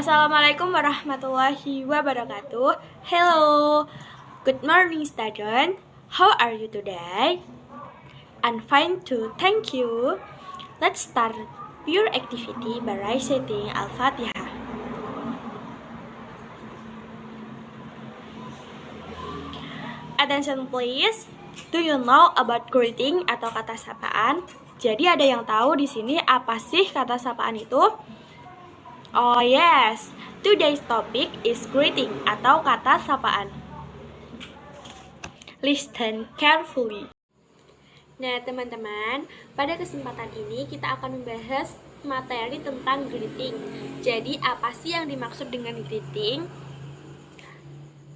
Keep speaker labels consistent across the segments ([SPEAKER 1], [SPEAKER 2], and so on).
[SPEAKER 1] Assalamualaikum warahmatullahi wabarakatuh. Hello, good morning student. How are you today? I'm fine too, thank you. Let's start your activity by reciting Al-Fatihah. Attention please. Do you know about greeting atau kata sapaan? Jadi ada yang tahu di sini apa sih kata sapaan itu? Oh yes, today's topic is greeting atau kata sapaan. Listen carefully. Nah teman-teman, pada kesempatan ini kita akan membahas materi tentang greeting. Jadi apa sih yang dimaksud dengan greeting?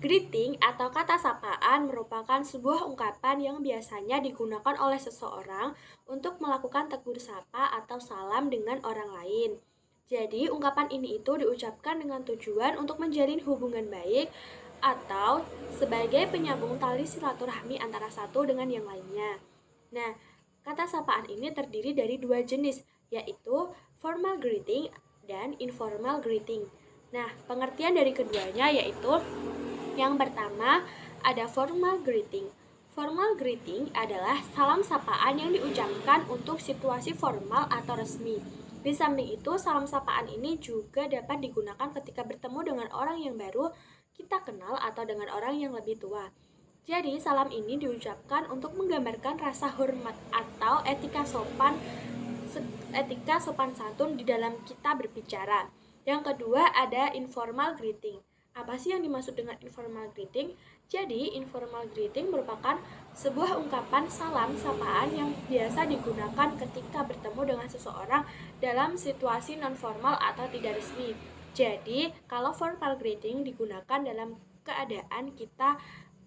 [SPEAKER 1] Greeting atau kata sapaan merupakan sebuah ungkapan yang biasanya digunakan oleh seseorang untuk melakukan tegur sapa atau salam dengan orang lain. Jadi, ungkapan ini itu diucapkan dengan tujuan untuk menjalin hubungan baik atau sebagai penyambung tali silaturahmi antara satu dengan yang lainnya. Nah, kata sapaan ini terdiri dari dua jenis, yaitu formal greeting dan informal greeting. Nah, pengertian dari keduanya yaitu yang pertama ada formal greeting. Formal greeting adalah salam sapaan yang diucapkan untuk situasi formal atau resmi. Di samping itu, salam sapaan ini juga dapat digunakan ketika bertemu dengan orang yang baru kita kenal atau dengan orang yang lebih tua. Jadi, salam ini diucapkan untuk menggambarkan rasa hormat atau etika sopan santun di dalam kita berbicara. Yang kedua, ada informal greeting. Apa sih yang dimaksud dengan informal greeting? Jadi, informal greeting merupakan sebuah ungkapan salam sapaan yang biasa digunakan ketika bertemu dengan seseorang dalam situasi non-formal atau tidak resmi. Jadi, kalau formal greeting digunakan dalam keadaan kita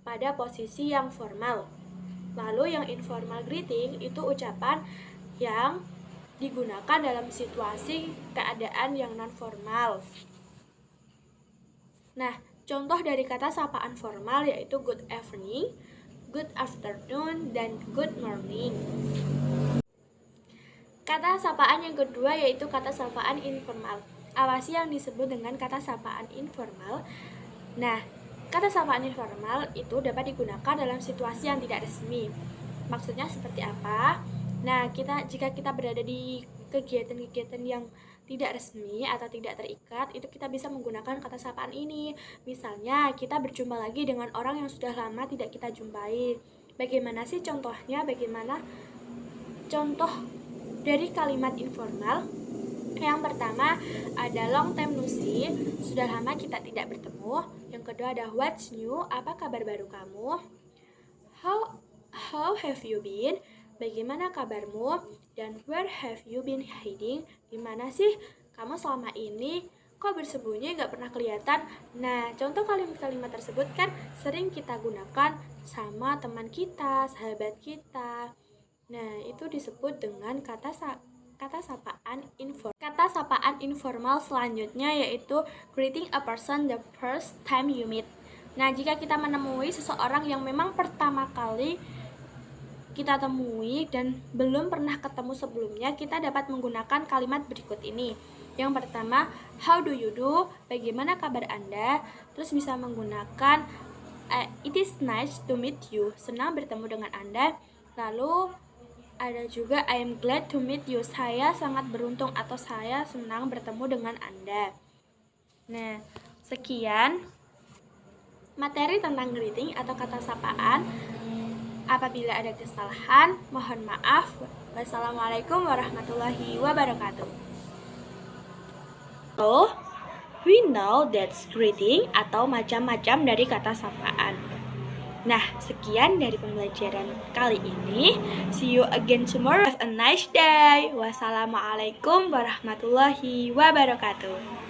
[SPEAKER 1] pada posisi yang formal. Lalu yang informal greeting itu ucapan yang digunakan dalam situasi keadaan yang non-formal. Nah, contoh dari kata sapaan formal yaitu good evening, good afternoon, dan good morning. Kata sapaan yang kedua yaitu kata sapaan informal. Apa sih yang disebut dengan kata sapaan informal? Nah, kata sapaan informal itu dapat digunakan dalam situasi yang tidak resmi. Maksudnya seperti apa? Nah, jika kita berada di kegiatan-kegiatan yang tidak resmi atau tidak terikat, itu kita bisa menggunakan kata sapaan ini. Misalnya, kita berjumpa lagi dengan orang yang sudah lama tidak kita jumpai. Bagaimana sih contohnya? Bagaimana contoh dari kalimat informal? Yang pertama ada long time no see, sudah lama kita tidak bertemu. Yang kedua ada what's new, apa kabar baru kamu? How have you been? Bagaimana kabarmu? Dan where have you been hiding? Di mana sih kamu selama ini? Kok bersembunyi gak pernah kelihatan? Nah, contoh kalimat-kalimat tersebut kan sering kita gunakan sama teman kita, sahabat kita. Nah, itu disebut dengan kata sapaan informal. Kata sapaan informal selanjutnya yaitu greeting a person the first time you meet. Nah, jika kita menemui seseorang yang memang pertama kali kita temui dan belum pernah ketemu sebelumnya, kita dapat menggunakan kalimat berikut ini. Yang pertama, how do you do? Bagaimana kabar Anda? Terus bisa menggunakan it is nice to meet you. Senang bertemu dengan Anda. Lalu ada juga I am glad to meet you. Saya sangat beruntung atau saya senang bertemu dengan Anda. Nah, sekian materi tentang greeting atau kata sapaan. Apabila ada kesalahan, mohon maaf. Wassalamualaikum warahmatullahi wabarakatuh. So, we know that's greeting atau macam-macam dari kata sapaan. Nah, sekian dari pembelajaran kali ini. See you again tomorrow. Have a nice day. Wassalamualaikum warahmatullahi wabarakatuh.